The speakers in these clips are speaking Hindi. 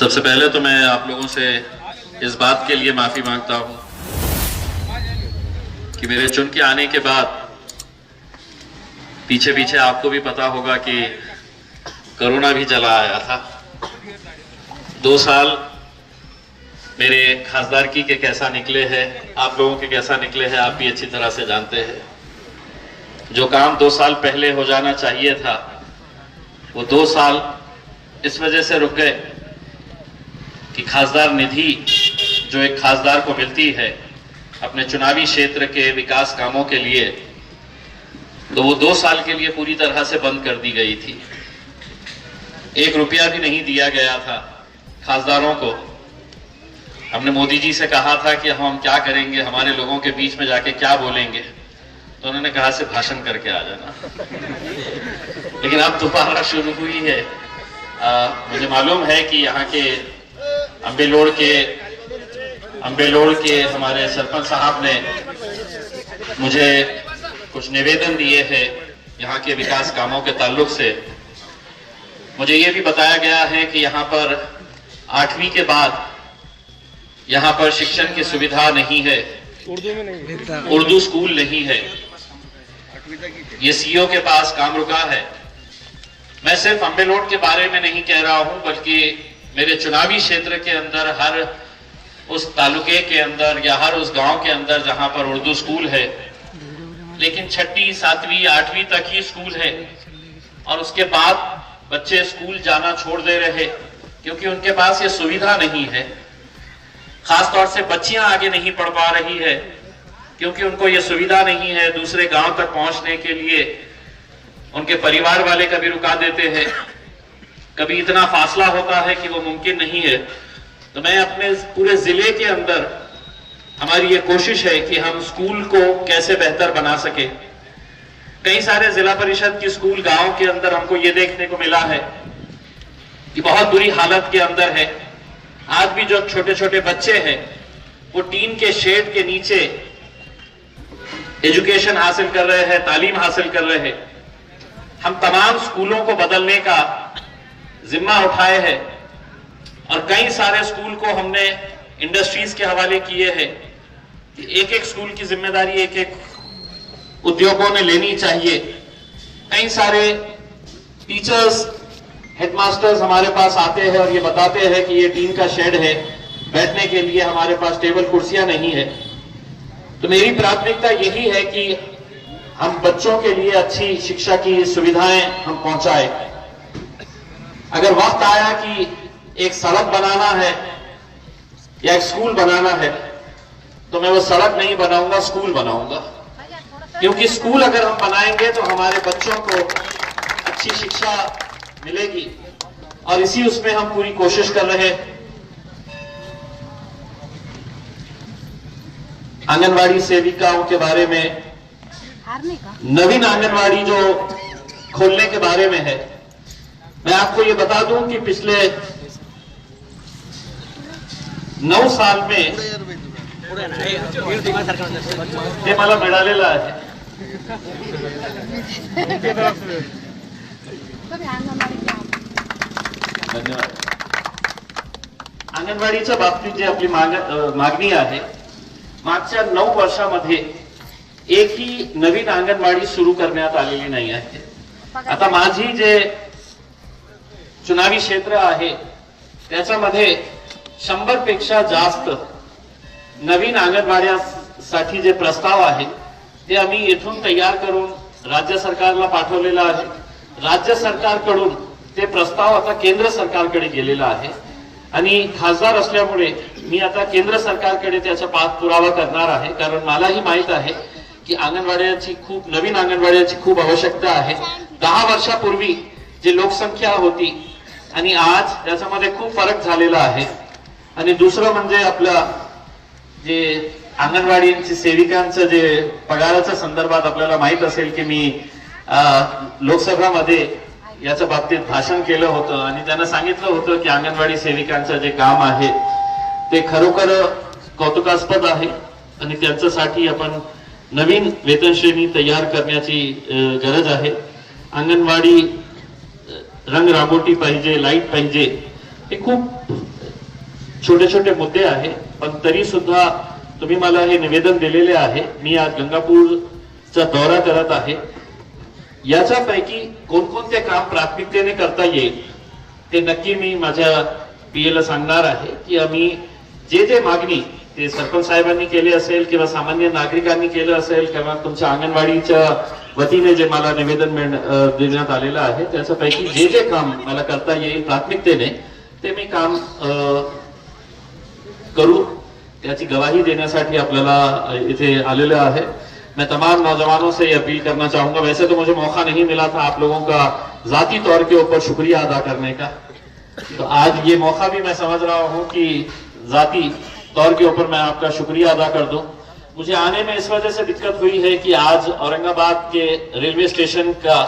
सबसे पहले तो मैं आप लोगों से इस बात के लिए माफी मांगता हूं कि मेरे चुन के आने के बाद पीछे पीछे आपको भी पता होगा कि कोरोना भी चला आया था। 2 साल मेरे खासदारकी के कैसा निकले हैं, आप लोगों के कैसा निकले हैं, आप भी अच्छी तरह से जानते हैं। जो काम 2 साल पहले हो जाना चाहिए था वो 2 साल इस वजह से रुक गए कि खासदार निधि जो एक खासदार को मिलती है अपने चुनावी क्षेत्र के विकास कामों के लिए, तो वो 2 साल के लिए पूरी तरह से बंद कर दी गई थी। 1 रुपया भी नहीं दिया गया था खासदारों को। हमने मोदी जी से कहा था कि हम क्या करेंगे, हमारे लोगों के बीच में जाके क्या बोलेंगे, तो उन्होंने कहा से भाषण करके आ जाना। लेकिन अब दोबारा शुरू हुई है। मुझे मालूम है कि यहाँ के अम्बेलोड़ के हमारे सरपंच साहब ने मुझे कुछ निवेदन दिए हैं यहाँ के विकास कामों के ताल्लुक से। मुझे ये भी बताया गया है कि यहाँ पर 8वीं के बाद यहाँ पर शिक्षण की सुविधा नहीं है, उर्दू स्कूल नहीं है। ये सीओ के पास काम रुका है। मैं सिर्फ अम्बेलोड़ के बारे में नहीं कह रहा हूं, बल्कि मेरे चुनावी क्षेत्र के अंदर हर उस तालुके के अंदर या हर उस गांव के अंदर जहां पर उर्दू स्कूल है, लेकिन 6वीं 7वीं 8वीं तक ही स्कूल है और उसके बाद बच्चे स्कूल जाना छोड़ दे रहे क्योंकि उनके पास ये सुविधा नहीं है। खासतौर से बच्चियां आगे नहीं पढ़ पा रही है क्योंकि उनको ये सुविधा नहीं है। दूसरे गांव तक पहुंचने के लिए उनके परिवार वाले कभी रुका देते हैं, कभी इतना फासला होता है कि वो मुमकिन नहीं है। तो मैं अपने पूरे जिले के अंदर हमारी ये कोशिश है कि हम स्कूल को कैसे बेहतर बना सके। कई सारे जिला परिषद की स्कूल गांव के अंदर हमको ये देखने को मिला है कि बहुत बुरी हालत के अंदर है। आज भी जो छोटे छोटे बच्चे हैं वो टीन के शेड के नीचे एजुकेशन हासिल कर रहे हैं, तालीम हासिल कर रहे हैं। हम तमाम स्कूलों को बदलने का जिम्मा उठाए हैं और कई सारे स्कूल को हमने इंडस्ट्रीज के हवाले किए हैं कि एक एक स्कूल की जिम्मेदारी एक एक उद्योगों ने लेनी चाहिए। कई सारे टीचर्स, हेडमास्टर्स हमारे पास आते हैं और ये बताते हैं कि ये टीन का शेड है, बैठने के लिए हमारे पास टेबल कुर्सियां नहीं है। तो मेरी प्राथमिकता यही है कि हम बच्चों के लिए अच्छी शिक्षा की सुविधाएं हम पहुंचाए। अगर वक्त आया कि एक सड़क बनाना है या एक स्कूल बनाना है तो मैं वो सड़क नहीं बनाऊंगा, स्कूल बनाऊंगा। क्योंकि स्कूल अगर हम बनाएंगे तो हमारे बच्चों को अच्छी शिक्षा मिलेगी और इसी उसमें हम पूरी कोशिश कर रहे हैं। आंगनवाड़ी सेविकाओं के बारे में, नवीन आंगनवाड़ी जो खोलने के बारे में है, मैं आपको ये बता दूं कि पिछले 9 साल में ते मला मिळालेला आहे। धन्यवाद। अंगणवाडीच्या बाबतीत जी आपली मागणी आहे, मागच्या 9 वर्षामध्ये एकही नवीन अंगणवाडी सुरू करण्यात आलेली नाही आहे। आता माझी जे चुनावी क्षेत्र आहे त्याच्यामध्ये 100 पेक्षा जास्त नवीन अंगणवाड्यासाठी जे प्रस्ताव आहे ते आम्ही येथून तयार करून राज्य सरकारला पाठवलेला आहे। राज्य सरकारकडून ते प्रस्ताव आता केंद्र सरकारकडे गेलेला आहे आणि खासदार असल्यामुळे मी आता केंद्र सरकारकडे त्याचा पाठपुरावा करणार आहे। कारण मलाही माहित आहे की अंगणवाड्याची नवीन अंगणवाड्याची खूप आवश्यकता आहे। 10 वर्षापूर्वी जे लोकसंख्या होती आणि आज त्याच्यामध्ये खूप फरक झालेला आहे। आणि दुसरं म्हणजे आपल्या जे अंगणवाडीची सेविकांचं जे पगाराच्या संदर्भात आपल्याला माहित असेल की मी लोकसभामध्ये याच्या बाबतीत भाषण केलं होतं आणि त्यांना सांगितलं होतं की अंगणवाडी सेविकांचं जे काम आहे ते खरोखर कौतुकास्पद आहे आणि त्यांच्यासाठी आपण नवीन वेतन श्रेणी तयार करण्याची गरज आहे। अंगणवाडी रंगरांगोटी पाहिजे, लाईट पाहिजे हे खूप छोटे छोटे मुद्दे आहे, पण तरी सुद्धा तुम्ही मला हे निवेदन दिलेले आहे. मी आज गंगापूरचा दौरा करत आहे. याच्यापैकी कोणकोणते काम प्राथमिकतेने करता येईल ते नक्की मी माझ्या पीएला सांगणार आहे की आम्ही जे जे मागणी ते सरपंच साहेबांनी केली असेल किंवा सामान्य नागरिकांनी केलं असेल किंवा तुमच्या अंगणवाडीच्या वतीने जे मला निवेदन देण्यात आलेलं आहे त्याच्यापैकी जे जे काम मला करता येईल प्राथमिकतेने ते मी काम करू, त्याची गवाही देण्यासाठी आपल्याला इथे आलेलं आहे. मैं तमाम नौजवानों से ये अपील करना चाहूंगा. वैसे तो मुझे मौका नहीं मिला था आप लोगों का जाती तौर के ऊपर शुक्रिया अदा करने का, तो आज ये मौका भी मैं समझ रहा हूं कि जाती तौर के ऊपर मैं आपका शुक्रिया अदा कर दूं. मुझे आने में इस वजह से दिक्कत हुई है कि आज औरंगाबाद के रेलवे स्टेशन का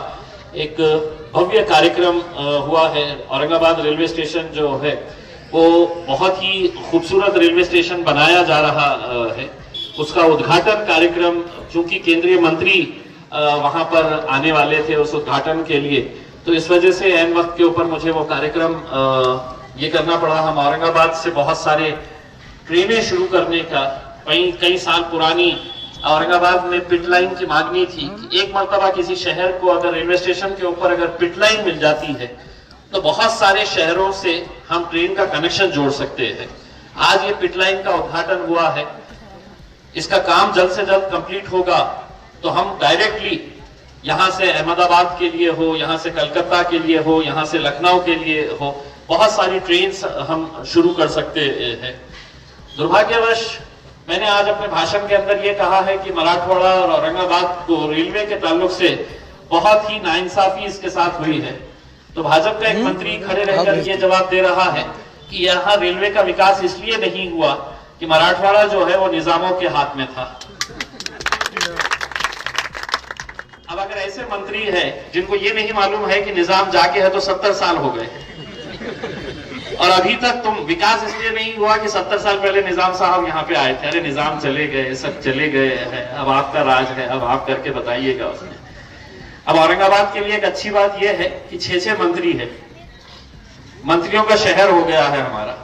एक भव्य कार्यक्रम हुआ है. औरंगाबाद रेलवे स्टेशन जो है वो बहुत ही खूबसूरत रेलवे स्टेशन बनाया जा रहा है. उसका उद्घाटन कार्यक्रम, चूंकि केंद्रीय मंत्री वहां पर आने वाले थे उस उद्घाटन के लिए, तो इस वजह से ऐन वक्त के ऊपर मुझे वो कार्यक्रम ये करना पड़ा. हम औरंगाबाद से बहुत सारे ट्रेनें शुरू करने का, कई साल पुरानी औरंगाबाद में पिट लाइन की मांगनी थी कि एक मर्तबा किसी शहर को अगर रेलवे स्टेशन के ऊपर अगर पिट लाइन मिल जाती है तो बहुत सारे शहरों से हम ट्रेन का कनेक्शन जोड़ सकते हैं. आज ये पिट लाइन का उद्घाटन हुआ है. इसका काम जल्द से जल्द कंप्लीट होगा तो हम डायरेक्टली यहां से अहमदाबाद के लिए हो, यहां से कलकत्ता के लिए हो, यहां से लखनऊ के लिए हो, बहुत सारी ट्रेन हम शुरू कर सकते हैं. दुर्भाग्यवश मैंने आज अपने भाषण के अंदर ये कहा है कि मराठवाड़ा और औरंगाबाद को रेलवे के ताल्लुक से बहुत ही नाइंसाफी इसके साथ हुई है. तो भाजपा का एक मंत्री खड़े रहकर ये जवाब दे रहा है कि यहाँ रेलवे का विकास इसलिए नहीं हुआ कि मराठवाड़ा जो है वो निजामों के हाथ में था. अब अगर ऐसे मंत्री हैं जिनको ये नहीं मालूम है कि निजाम जाके है तो 70 साल हो गए और अभी तक तुम विकास इसलिए नहीं हुआ कि 70 साल पहले निजाम साहब यहाँ पे आए थे. अरे निजाम चले गए, सब चले गए हैं, अब आपका राज है, अब आप करके बताइएगा उसने. अब औरंगाबाद के लिए एक अच्छी बात यह है कि 6 मंत्री है, मंत्रियों का शहर हो गया है हमारा.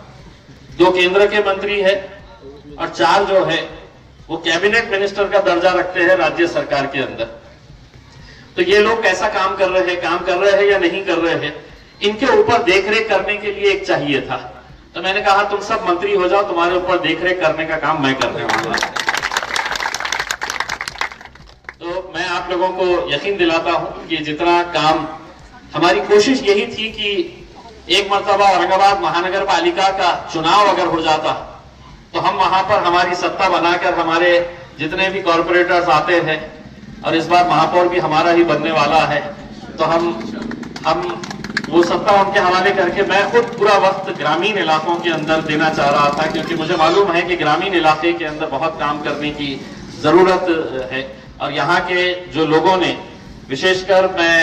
2 केंद्र के मंत्री है और 4 जो है वो कैबिनेट मिनिस्टर का दर्जा रखते हैं राज्य सरकार के अंदर. तो ये लोग कैसा काम कर रहे हैं या नहीं कर रहे हैं, इनके ऊपर देखरेख करने के लिए एक चाहिए था. तो मैंने कहा तुम सब मंत्री हो जाओ, तुम्हारे ऊपर देखरेख करने का काम मैं करने वाला. तो मैं आप लोगों को यकीन दिलाता हूं कि जितना काम, हमारी कोशिश यही थी कि एक मर्तबा औरंगाबाद महानगर पालिका का चुनाव अगर हो जाता तो हम वहां पर हमारी सत्ता बनाकर हमारे जितने भी कॉर्पोरेटर्स आते हैं, और इस बार महापौर भी हमारा ही बनने वाला है, तो हम वो सत्ता उनके हवाले करके मैं खुद पूरा वक्त ग्रामीण इलाकों के अंदर देना चाह रहा था, क्योंकि मुझे मालूम है कि ग्रामीण इलाके के अंदर बहुत काम करने की जरूरत है. और यहाँ के जो लोगों ने, विशेषकर मैं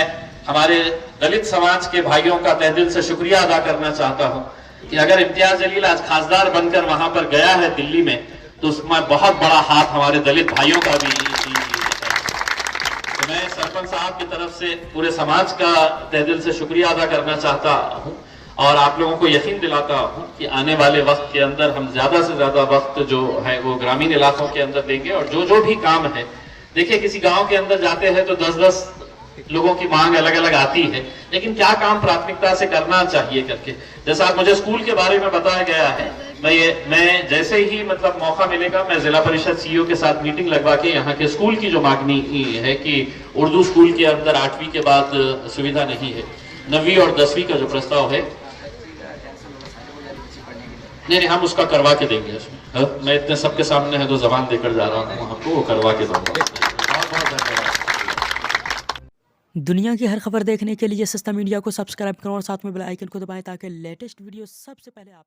हमारे दलित समाज के भाइयों का तहे दिल से शुक्रिया अदा करना चाहता हूँ कि अगर इम्तियाज जलील आज खासदार बनकर वहां पर गया है दिल्ली में, तो उसमें बहुत बड़ा हाथ हमारे दलित भाइयों का भी है. तो मैं सरपंच साहब की तरफ से पूरे समाज का तहे दिल से शुक्रिया अदा करना चाहता हूँ और आप लोगों को यकीन दिलाता हूँ कि आने वाले वक्त के अंदर हम ज्यादा से ज्यादा वक्त जो है वो ग्रामीण इलाकों के अंदर देंगे. और जो भी काम है, देखिए किसी गांव के अंदर जाते हैं तो 10-10 लोगों की मांग अलग अलग आती है, लेकिन क्या काम प्राथमिकता से करना चाहिए करके, जैसा मुझे स्कूल के बारे में बताया गया है, मैं जैसे ही मतलब मौका मिलेगा मैं जिला परिषद सीईओ के साथ मीटिंग लगवा के यहाँ के स्कूल की जो मांगनी है कि उर्दू स्कूल के अंदर 8वीं के बाद सुविधा नहीं है, 9वीं और 10वीं का जो प्रस्ताव है, नहीं हम उसका करवा के देंगे. मैं इतने सबके सामने है तो जबान देकर जा रहा हूँ, हमको वो करवा के दूंगा. बहुत धन्यवाद. दुनिया की हर खबर देखने के लिए सस्ता मीडिया को सब्सक्राइब करो और साथ में बेल आइकन को दबाएं ताकि लेटेस्ट वीडियो सबसे पहले आप